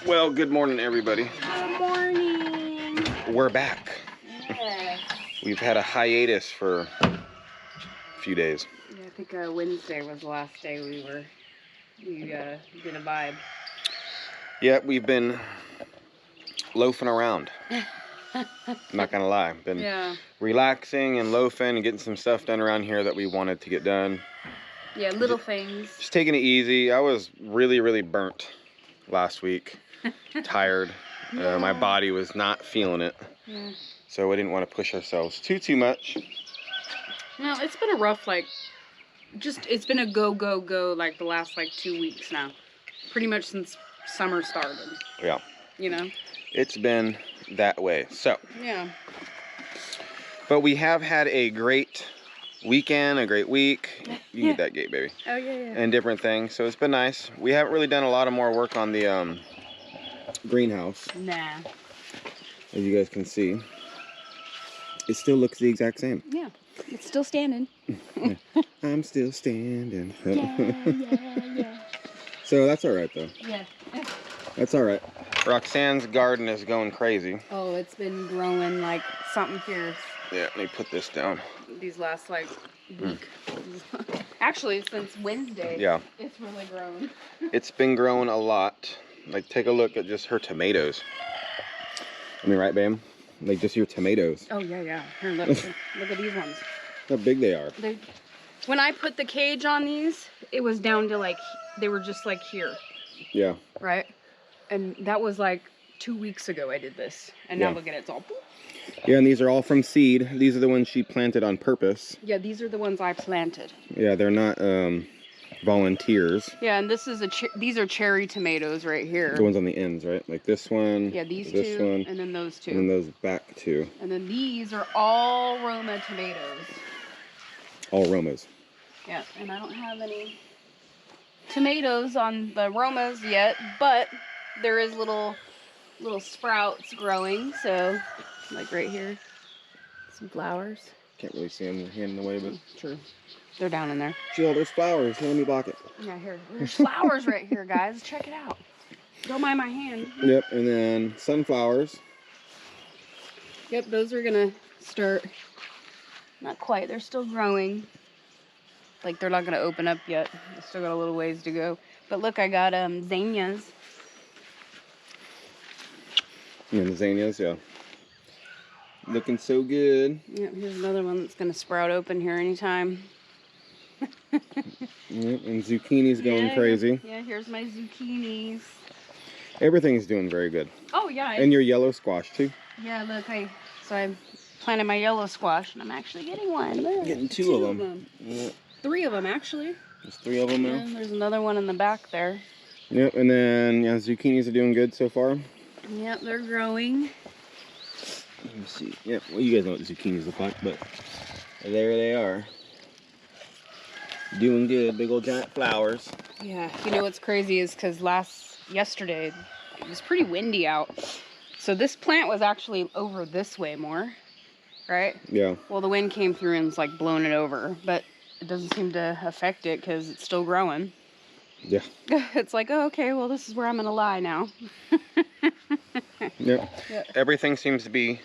Well, good morning, everybody. Good morning. We're back. Yes. We've had a hiatus for a few days. Yeah, I think Wednesday was the last day we did a vibe. Yeah, we've been loafing around. I'm not gonna lie. Been relaxing and loafing and getting some stuff done around here that we wanted to get done. Yeah, little things. Just taking it easy. I was really burnt last week. Tired. My body was not feeling it. Yeah. So we didn't want to push ourselves too much. No, it's been a rough, it's been a go like the last 2 weeks now. Pretty much since summer started. Yeah. You know? It's been that way. So. Yeah. But we have had a great weekend, a great week. You can get that gate, baby. Oh, yeah. And different things. So it's been nice. We haven't really done a lot of more work on the greenhouse. Nah. As you guys can see. It still looks the exact same. Yeah. It's still standing. I'm still standing. Yeah. So that's all right, though. Yeah. That's all right. Roxanne's garden is going crazy. Oh, it's been growing like something fierce. Yeah, let me put this down. These last week. Actually, since Wednesday. Yeah. It's really grown. It's been growing a lot. Like, take a look at just her tomatoes. I mean, right, babe? Like, just your tomatoes. Oh, yeah. Here, look at these ones. How big they are. When I put the cage on these, it was down to they were just here. Yeah. Right? And that was 2 weeks ago I did this. And now look at it, it's all... Yeah, and these are all from seed. These are the ones she planted on purpose. Yeah, these are the ones I planted. Yeah, they're not volunteers. Yeah, and this is these are cherry tomatoes right here. The ones on the ends, right? Like this one. Yeah, these this two, one, and then those two. And then those back two. And then these are all Roma tomatoes. All Romas. Yeah, and I don't have any tomatoes on the Romas yet, but there is little sprouts growing, so right here, some flowers. Can't really see them, your hand in the way, but true. They're down in there. Jill, there's flowers. Here, let me block it. Yeah, here. There's flowers right here, guys. Check it out. Don't mind my hand. Yep, and then sunflowers. Yep, those are gonna start. Not quite. They're still growing. They're not gonna open up yet. They still got a little ways to go. But look, I got zinnias. And the zinnias, yeah. Looking so good. Yep, here's another one that's gonna sprout open here anytime. Yep, and zucchini's going crazy. Yeah, here's my zucchinis. Everything's doing very good. Oh yeah. And your yellow squash too. Yeah, look, I planted my yellow squash, and I'm actually getting one. Look, getting two of them. Yeah. 3 of them actually. There's 3 of them now. And there's another one in the back there. Yep, and then zucchinis are doing good so far. Yep, they're growing. Let me see. Yep, well, you guys know what the zucchinis look like, but there they are. Doing good, big old giant flowers. Yeah, you know what's crazy is because yesterday it was pretty windy out. So this plant was actually over this way more, right? Yeah. Well, the wind came through and it's blown it over, but it doesn't seem to affect it because it's still growing. Yeah. It's oh, okay, well, this is where I'm going to lie now. Yep. Yeah. Everything seems to be,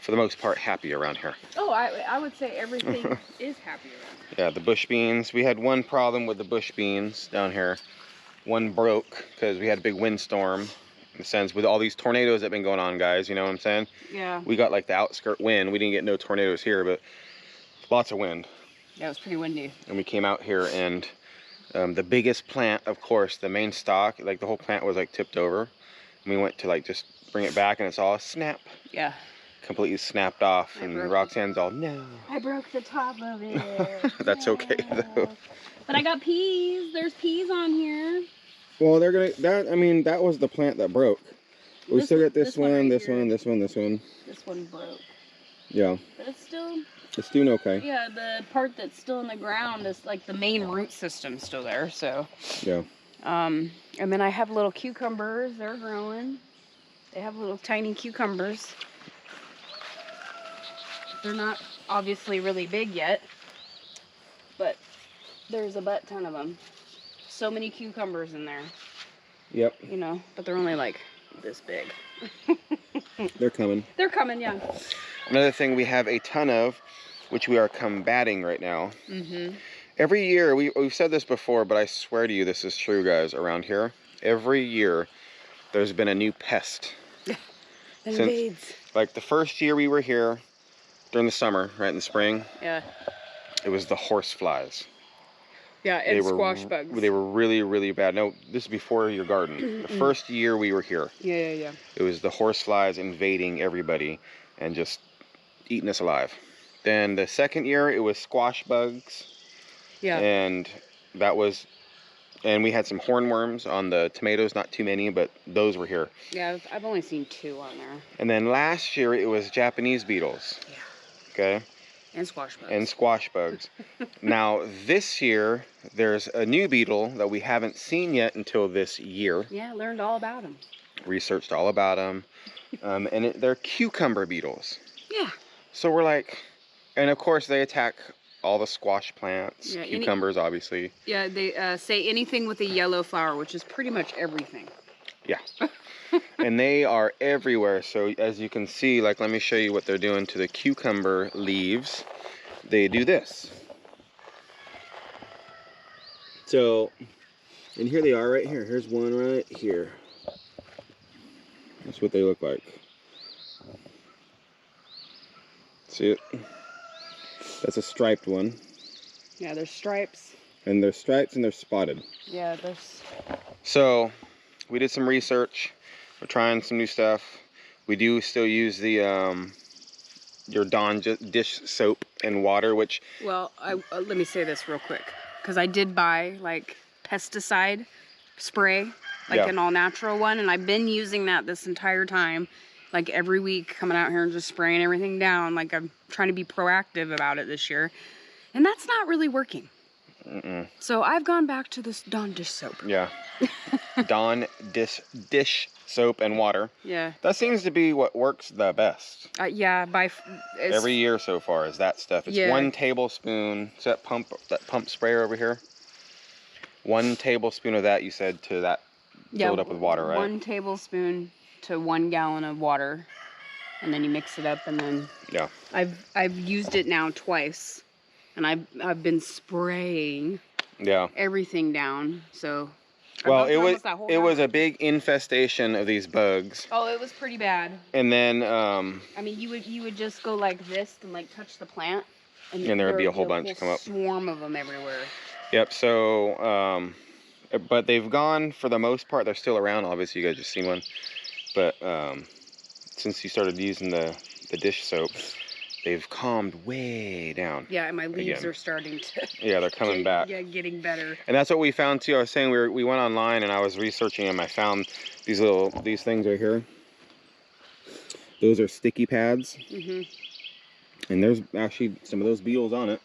for the most part, happy around here. Oh, I would say everything is happy around here. Yeah, the bush beans. We had one problem with the bush beans down here. One broke because we had a big windstorm. In a sense, with all these tornadoes that have been going on, guys, you know what I'm saying? Yeah. We got the outskirt wind. We didn't get no tornadoes here, but lots of wind. Yeah, it was pretty windy. And we came out here and the biggest plant, of course, the main stalk, the whole plant was tipped over. And we went to just bring it back and it's all snap. Yeah. Completely snapped off. And Roxanne's all, no. I broke the top of it. That's okay though. But I got peas. There's peas on here. Well, that was the plant that broke. We still got this one, this one. This one broke. Yeah. But it's doing okay. Yeah, the part that's still in the ground is the main root system's still there, so. Yeah. And then I have little cucumbers. They're growing. They have little tiny cucumbers. They're not obviously really big yet, but there's a butt ton of them. So many cucumbers in there. Yep. You know, but they're only like this big. They're coming. They're coming, yeah. Another thing we have a ton of, which we are combating right now. Mm-hmm. Every year, we've said this before, but I swear to you this is true, guys, around here. Every year, there's been a new pest. Invades. Like the first year we were here, during the summer, right in the spring. Yeah. It was the horse flies. Yeah, and squash bugs. They were really, really bad. No, this is before your garden. The first year we were here. Yeah. It was the horse flies invading everybody and just eating us alive. Then the second year, it was squash bugs. Yeah. And we had some hornworms on the tomatoes, not too many, but those were here. Yeah, I've only seen 2 on there. And then last year, it was Japanese beetles. Yeah. Okay? And squash bugs. And squash bugs. Now, this year, there's a new beetle that we haven't seen yet until this year. Yeah, learned all about them. Researched all about them. And they're cucumber beetles. Yeah. So we're like, and of course they attack all the squash plants, yeah, cucumbers, obviously. Yeah, they say anything with a yellow flower, which is pretty much everything. Yeah. And they are everywhere. So as you can see, like, let me show you what they're doing to the cucumber leaves. They do this. So, and here they are right here. Here's one right here. That's what they look like. See it? That's a striped one. Yeah, there's stripes. And they're stripes and they're spotted. Yeah, there's... So, we did some research. We're trying some new stuff. We do still use the your Dawn dish soap and water, which... Well, let me say this real quick. Because I did buy, like, pesticide spray, like an all-natural one. And I've been using that this entire time. Like, every week, coming out here and just spraying everything down. Like, I'm trying to be proactive about it this year. And that's not really working. So I've gone back to this Dawn dish soap. Yeah. Dawn dish soap and water. Yeah. That seems to be what works the best. Yeah, every year so far is that stuff. It's 1 tablespoon. Is that pump sprayer over here? 1 tablespoon of that, you said, to that filled up with water, right? 1 tablespoon to 1 gallon of water, and then you mix it up, and then I've used it now twice, and I've been spraying everything down. So well, it was a big infestation of these bugs. Oh, it was pretty bad. And then I mean, you would just go like this and like touch the plant, and there would be a whole bunch come up. Swarm of them everywhere. Yep. So but they've gone for the most part. They're still around. Obviously, you guys just seen one. But since you started using the dish soap, they've calmed way down. Yeah, and my leaves are starting to... Yeah, they're coming back. Yeah, getting better. And that's what we found too. I was saying we went online and I was researching them. I found these things right here. Those are sticky pads. And there's actually some of those beetles on it.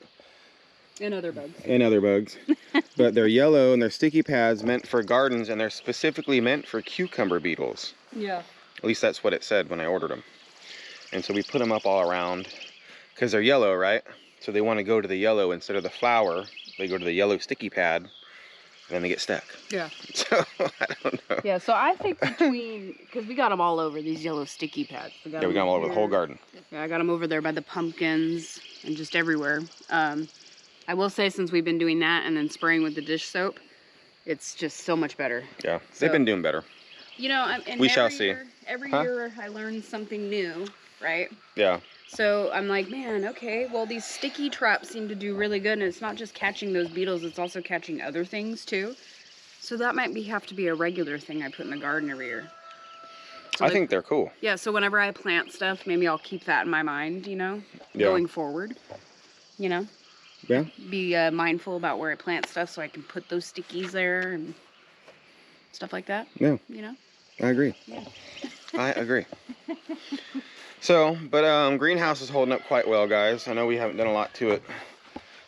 And other bugs. And other bugs. But they're yellow and they're sticky pads meant for gardens, and they're specifically meant for cucumber beetles. Yeah. At least that's what it said when I ordered them. And so we put them up all around because they're yellow, right? So they want to go to the yellow instead of the flower. They go to the yellow sticky pad, and then they get stuck. Yeah. So I don't know. Yeah, so I think because we got them all over, these yellow sticky pads. We got them all over the whole garden. Yeah, I got them over there by the pumpkins and just everywhere. I will say, since we've been doing that and then spraying with the dish soap, it's just so much better. Yeah, they've been doing better. You know, and we shall see. Every year I learn something new, right? Yeah. So I'm like, man, okay, well, these sticky traps seem to do really good, and it's not just catching those beetles, it's also catching other things too. So that might have to be a regular thing I put in the garden every year. So I think they're cool. Yeah, so whenever I plant stuff, maybe I'll keep that in my mind, you know, going forward, you know? Yeah. Be mindful about where I plant stuff so I can put those stickies there and stuff like that. Yeah. You know? I agree. Yeah. I agree. So, but greenhouse is holding up quite well, guys. I know we haven't done a lot to it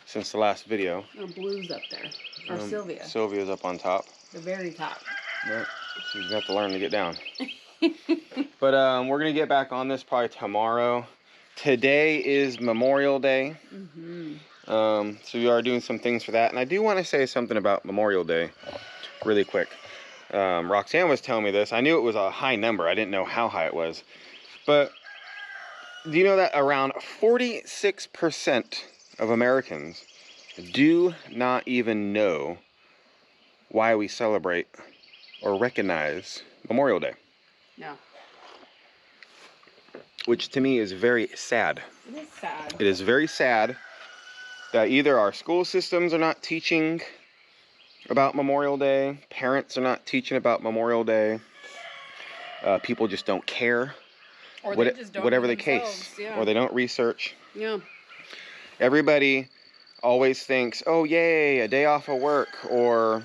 since the last video. Oh, Blue's up there. Or Sylvia. Sylvia's up on top. The very top. Right. So you have to learn to get down. But we're going to get back on this probably tomorrow. Today is Memorial Day. So we are doing some things for that. And I do want to say something about Memorial Day really quick. Roxanne was telling me this. I knew it was a high number. I didn't know how high it was. But do you know that around 46% of Americans do not even know why we celebrate or recognize Memorial Day? No. Which to me is very sad. It is sad. It is very sad that either our school systems are not teaching about Memorial Day, parents are not teaching about Memorial Day, people just don't care. Or they just don't whatever know the case, yeah. or they don't research. Yeah. Everybody always thinks, oh yay, a day off of work, or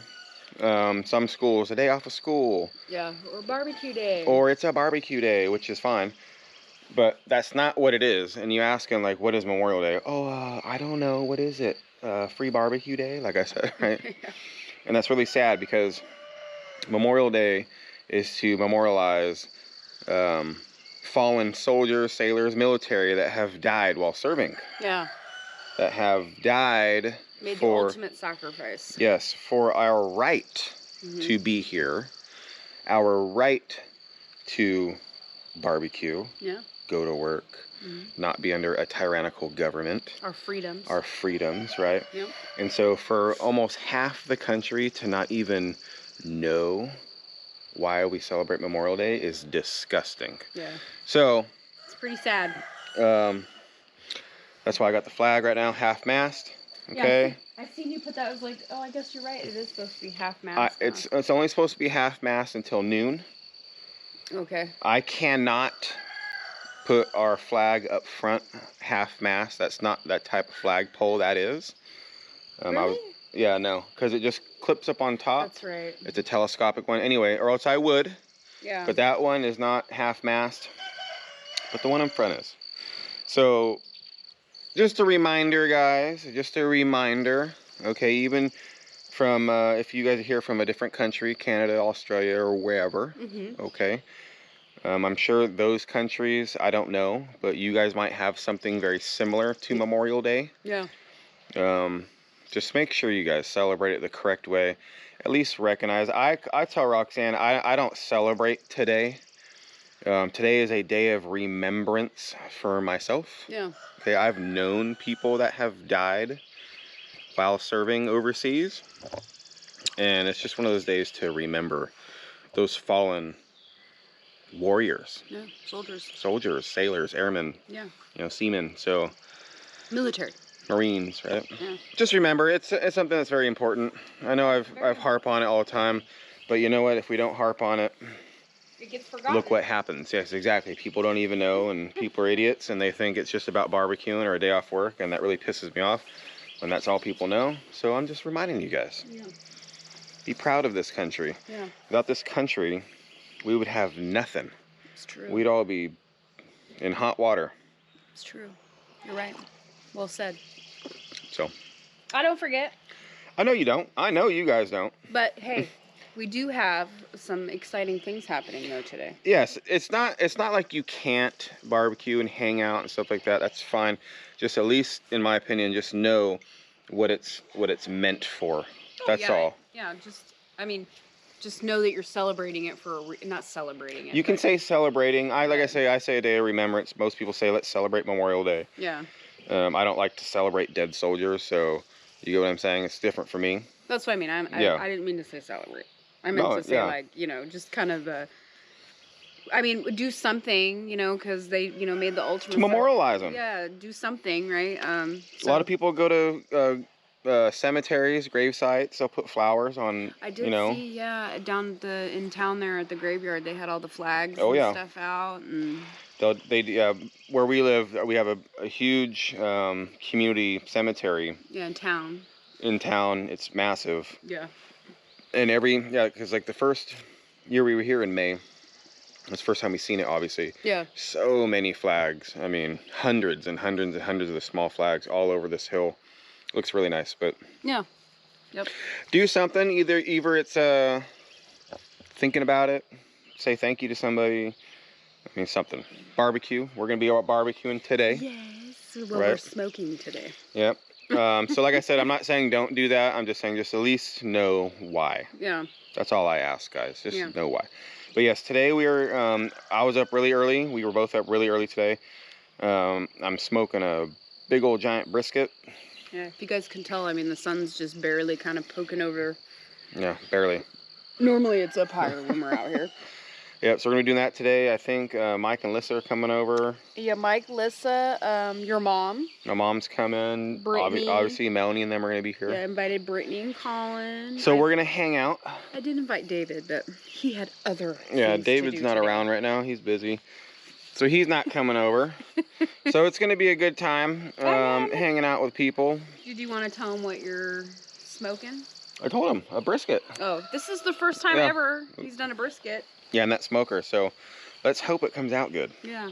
some schools, a day off of school. Yeah, or barbecue day. Or it's a barbecue day, which is fine. But that's not what it is. And you ask them, like, what is Memorial Day? Oh, I don't know. What is it? Free barbecue day, like I said, right? Yeah. And that's really sad because Memorial Day is to memorialize fallen soldiers, sailors, military that have died while serving. Yeah. That have died Made for the ultimate sacrifice. Yes, for our right to be here, our right to barbecue, go to work, not be under a tyrannical government. Our freedoms. Our freedoms, right? Yep. And so for almost half the country to not even know why we celebrate Memorial Day is disgusting. Yeah. So it's pretty sad. That's why I got the flag right now, half-mast. Okay. Yeah, I seen you put that. I was like, oh, I guess you're right. It is supposed to be half-mast. It's only supposed to be half-mast until noon. Okay. I cannot put our flag up front half-mast. That's not that type of flagpole. That is. Really? Yeah, no, because it just clips up on top. That's right. It's a telescopic one. Anyway, or else I would. Yeah. But that one is not half-mast. But the one in front is. So, just a reminder, guys. Just a reminder. Okay, even from, if you guys are here from a different country, Canada, Australia, or wherever. Okay. I'm sure those countries, I don't know, but you guys might have something very similar to Memorial Day. Yeah. Just make sure you guys celebrate it the correct way. At least recognize. I tell Roxanne, I don't celebrate today. Today is a day of remembrance for myself. Yeah. Okay, I've known people that have died while serving overseas. And it's just one of those days to remember those fallen warriors. Yeah, soldiers. Soldiers, sailors, airmen. Yeah. You know, seamen. So military. Marines, right? Yeah. Just remember, it's something that's very important. I know I've harp on it all the time, but you know what? If we don't harp on it, it gets forgotten. Look what happens. Yes, exactly. People don't even know, and people are idiots, and they think it's just about barbecuing or a day off work, and that really pisses me off when that's all people know. So I'm just reminding you guys. Yeah. Be proud of this country. Yeah. Without this country, we would have nothing. It's true. We'd all be in hot water. It's true. You're right. Well said. So. I don't forget. I know you don't. I know you guys don't. But hey, we do have some exciting things happening though today. Yes, it's not like you can't barbecue and hang out and stuff like that. That's fine. Just at least, in my opinion, just know what it's meant for. That's all. Yeah, just know that you're celebrating it for not celebrating it. You can say celebrating. I say a day of remembrance. Most people say let's celebrate Memorial Day. Yeah. I don't like to celebrate dead soldiers, so you get what I'm saying? It's different for me. That's what I mean. I didn't mean to say celebrate. I meant to say like, just kind of do something, because they, made the ultimate. To memorialize them. Yeah, do something, right? A lot of people go to cemeteries, grave sites. They'll put flowers on. I did see, down in town there at the graveyard, they had all the flags and stuff out, and where we live, we have a huge community cemetery. Yeah, in town. In town, it's massive. Yeah. And because like the first year we were here in May, that's the first time we seen it, obviously. Yeah. So many flags. I mean, hundreds and hundreds and hundreds of the small flags all over this hill. Looks really nice, but yeah. Yep. Do something. Either it's thinking about it, say thank you to somebody. I mean, something. Barbecue. We're gonna be out barbecuing today. Yes. Well, we're smoking today. Yep. So like I said, I'm not saying don't do that. I'm just saying just at least know why. Yeah. That's all I ask, guys. Just know why. But yes, today we were, I was up really early. We were both up really early today. I'm smoking a big old giant brisket. Yeah, if you guys can tell, I mean, the sun's just barely kind of poking over. Yeah, barely. Normally it's up higher when we're out here. Yeah, so we're going to be doing that today. I think Mike and Lissa are coming over. Yeah, Mike, Lissa, your mom. My mom's coming. Brittany. Obviously, Melanie and them are going to be here. Yeah, I invited Brittany and Colin. So we're going to hang out. I did invite David, but he had other Yeah, things David's to do not today. around right now. He's busy. So he's not coming over. So it's going to be a good time hanging out with people. Did you want to tell him what you're smoking? I told him, a brisket. Oh, this is the first time ever he's done a brisket. Yeah, and that smoker, so let's hope it comes out good. Yeah.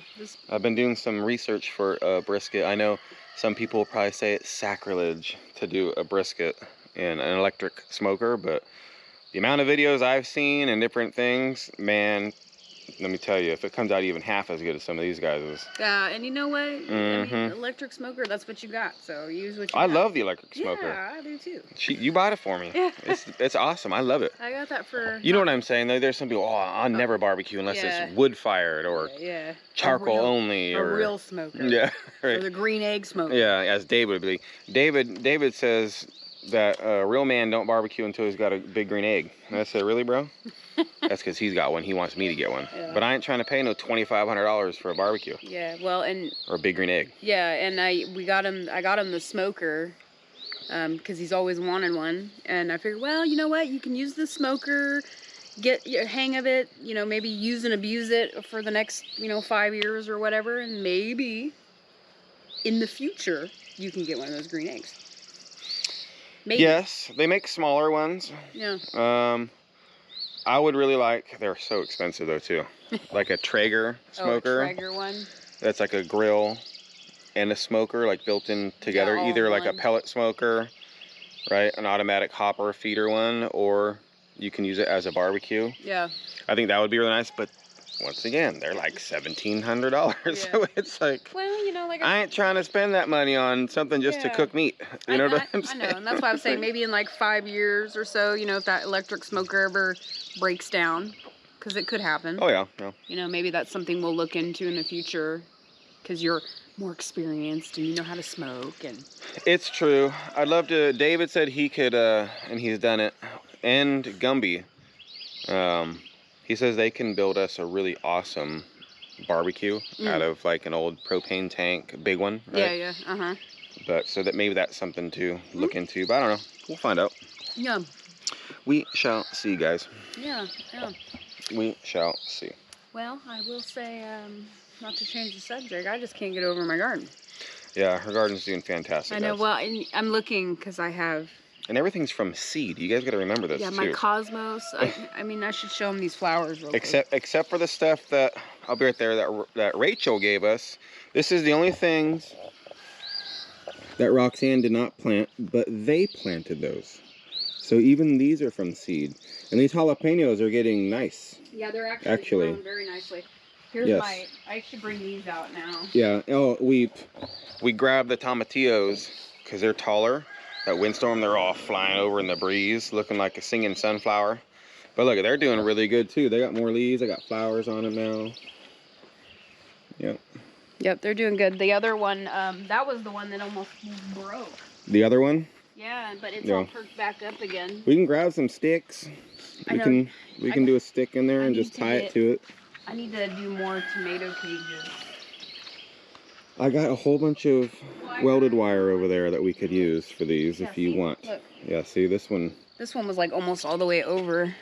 I've been doing some research for a brisket. I know some people will probably say it's sacrilege to do a brisket in an electric smoker, but the amount of videos I've seen and different things, man, let me tell you, if it comes out even half as good as some of these guys'. Yeah, and you know what? I mean, electric smoker, that's what you got, so use what you got. I love the electric smoker. Yeah, I do too. You bought it for me. Yeah. It's awesome. I love it. I got that for... You know what I'm saying? There's some people, I'll never barbecue unless it's wood-fired or charcoal only. A real smoker. Yeah, right. Or the green egg smoker. Yeah, as David would be. David says that a real man don't barbecue until he's got a big green egg. And I said, really, bro? That's because he's got one. He wants me to get one. Yeah. But I ain't trying to pay no $2,500 for a barbecue. Yeah, well, and... Or a big green egg. Yeah, and I got him the smoker because he's always wanted one. And I figured, well, you know what? You can use the smoker, get your hang of it, you know, maybe use and abuse it for the next, 5 years or whatever. And maybe in the future, you can get one of those green eggs. Maybe. Yes, they make smaller ones. Yeah. I would really like, they're so expensive though too, like a Traeger smoker. Oh, a Traeger one? That's like a grill and a smoker like built in together. Yeah, either like a pellet smoker, right? An automatic hopper feeder one, or you can use it as a barbecue. Yeah. I think that would be really nice, but once again, they're like $1,700. Yeah. So it's like, well, like I ain't trying to spend that money on something just to cook meat. You know what I'm saying? I know, and that's why I'm saying maybe in like 5 years or so, if that electric smoker ever breaks down, because it could happen. Oh yeah, yeah. Maybe that's something we'll look into in the future, because you're more experienced and you know how to smoke. And it's true. I'd love to. David said he could, and he's done it. And Gumby. He says they can build us a really awesome barbecue out of like an old propane tank, big one, right? Yeah, But so that maybe that's something to look into, but I don't know. We'll find out. Yeah. We shall see, guys. Yeah. We shall see. Well, I will say, not to change the subject, I just can't get over my garden. Yeah, her garden's doing fantastic. I know, well, and I'm looking because I have... And everything's from seed. You guys got to remember this, too. Yeah, my cosmos. I mean, I should show them these flowers real quick. Except for the stuff that, I'll be right there, that Rachel gave us. This is the only things that Roxanne did not plant, but they planted those. So even these are from seed. And these jalapenos are getting nice. Yeah, they're actually growing very nicely. Here's I should bring these out now. Yeah, we grabbed the tomatillos because they're taller. That windstorm, they're all flying over in the breeze, looking like a singing sunflower. But look, they're doing really good too. They got more leaves. They got flowers on them now. Yep. Yep, they're doing good. The other one, that was the one that almost broke. The other one? Yeah, but it's all perked back up again. We can grab some sticks. We can do a stick in there and just tie it to it. I need to do more tomato cages. I got a whole bunch of welded wire over there that we could use for these if you want. Look. Yeah, see this one? This one was like almost all the way over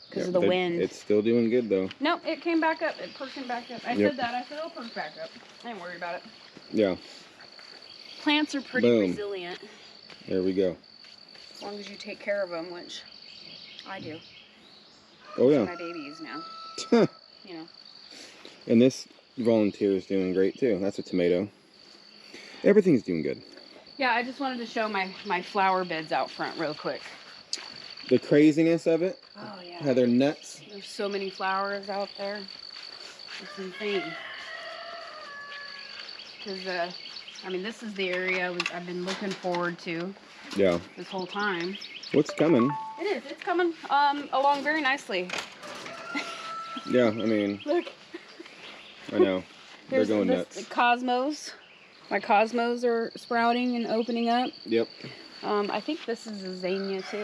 because of the wind. It's still doing good though. No, it came back up. It perked back up. I said that. I said it'll perk back up. I ain't worried about it. Yeah. Plants are pretty resilient. There we go. As long as you take care of them, which I do. Oh yeah. My babies now. And this volunteer is doing great too. That's a tomato. Everything's doing good. Yeah, I just wanted to show my flower beds out front real quick. The craziness of it. Oh yeah. How they're nuts. There's so many flowers out there. It's insane. Because I mean, this is the area I've been looking forward to. Yeah. This whole time. What's coming? It is. It's coming along very nicely. Yeah, I mean. Look. I know. They're going nuts. The cosmos. My cosmos are sprouting and opening up. Yep. I think this is a zinnia too.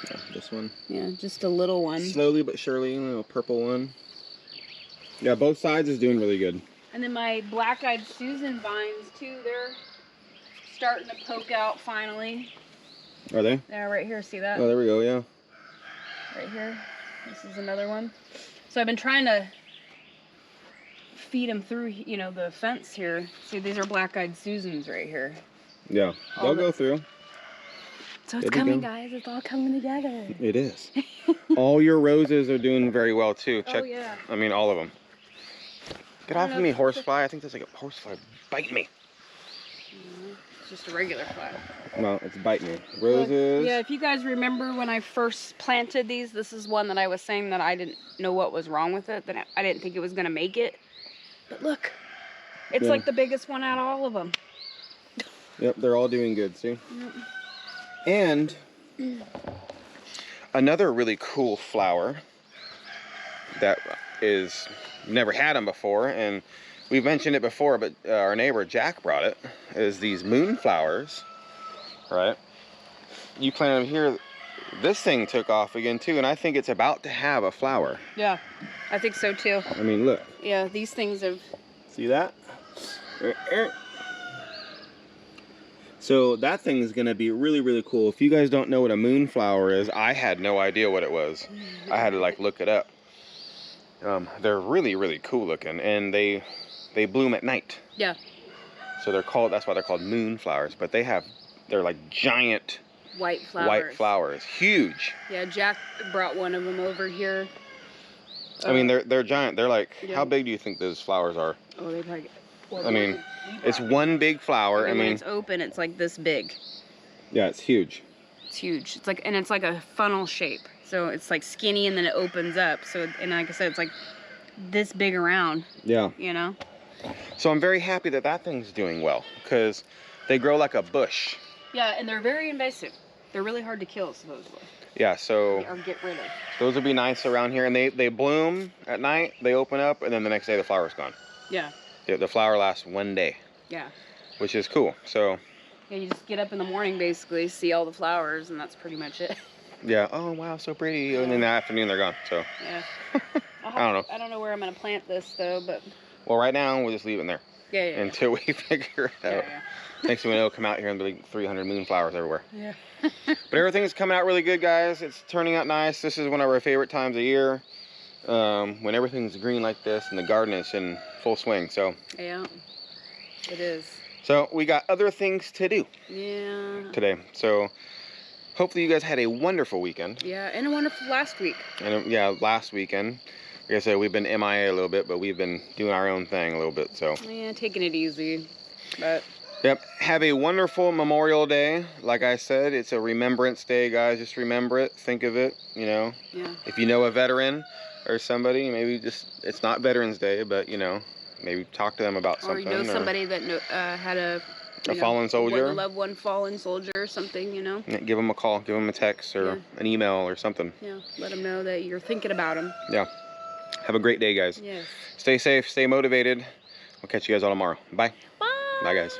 Yeah, this one. Yeah, just a little one. Slowly but surely, a little purple one. Yeah, both sides is doing really good. And then my black-eyed Susan vines too, they're starting to poke out finally. Are they? Yeah, right here, see that? Oh, there we go, yeah. Right here. This is another one. So I've been trying to feed them through, you know, the fence here. See, these are black-eyed Susans right here. Yeah, they'll go through. So it's coming, guys. It's all coming together. It is. All your roses are doing very well, too. Check. Oh, yeah. I mean, all of them. Get off of me, horsefly. I think there's like a horsefly biting me. It's just a regular fly. Well, it's biting me. Roses. Yeah, if you guys remember when I first planted these, this is one that I was saying that I didn't know what was wrong with it. That I didn't think it was going to make it. But look, it's like the biggest one out of all of them. Yep, they're all doing good, see? Yep. And another really cool flower that is, never had them before, and we've mentioned it before, but our neighbor Jack brought it, is these moonflowers, right? You planted them here. This thing took off again too, and I think it's about to have a flower. Yeah, I think so too. I mean, look. Yeah, these things have... See that? So that thing is going to be really, really cool. If you guys don't know what a moonflower is, I had no idea what it was. I had to like look it up. They're really, really cool looking, and they bloom at night. Yeah. So they're called, that's why they're called moonflowers, but they're like giant white flowers. White flowers, huge. Yeah, Jack brought one of them over here. I mean, they're giant. They're like, how big do you think those flowers are? Oh, they probably. Well, I mean, it's one big flower. I mean, when it's open, it's like this big. Yeah, it's huge. It's huge. It's like, and it's like a funnel shape. So it's like skinny, and then it opens up. So, and like I said, it's like this big around. Yeah. You know. So I'm very happy that that thing's doing well, because they grow like a bush. Yeah, and they're very invasive. They're really hard to kill, supposedly. Yeah, so or get rid of. Those would be nice around here, and they bloom at night. They open up, and then the next day the flower's gone. Yeah. The flower lasts one day. Yeah. Which is cool. So. Yeah, you just get up in the morning, basically, see all the flowers, and that's pretty much it. Yeah. Oh wow, so pretty. Yeah. And in the afternoon they're gone. So. Yeah. I don't know. I don't know where I'm gonna plant this though, but. Well, right now we'll just leave it in there. Yeah. Yeah. Until we figure it out. Yeah. Next thing we know, come out here and be like 300 moonflowers everywhere. Yeah. But everything's coming out really good, guys. It's turning out nice. This is one of our favorite times of year. When everything's green like this and the garden is in full swing. So. Yeah. It is. So we got other things to do. Yeah. Today. So hopefully you guys had a wonderful weekend. Yeah, and a wonderful last week. And yeah, last weekend. Like I said, we've been MIA a little bit, but we've been doing our own thing a little bit. So. Yeah, taking it easy, but. Yep. Have a wonderful Memorial Day. Like I said, it's a Remembrance Day, guys. Just remember it. Think of it, you know. Yeah. If you know a veteran or somebody, maybe just, it's not Veterans Day, but, you know, maybe talk to them about something. Or you know somebody that had a fallen soldier. A loved one fallen soldier or something, you know. Yeah, give them a call. Give them a text or an email or something. Yeah. Let them know that you're thinking about them. Yeah. Have a great day, guys. Yes. Stay safe. Stay motivated. We'll catch you guys all tomorrow. Bye. Bye. Bye, guys.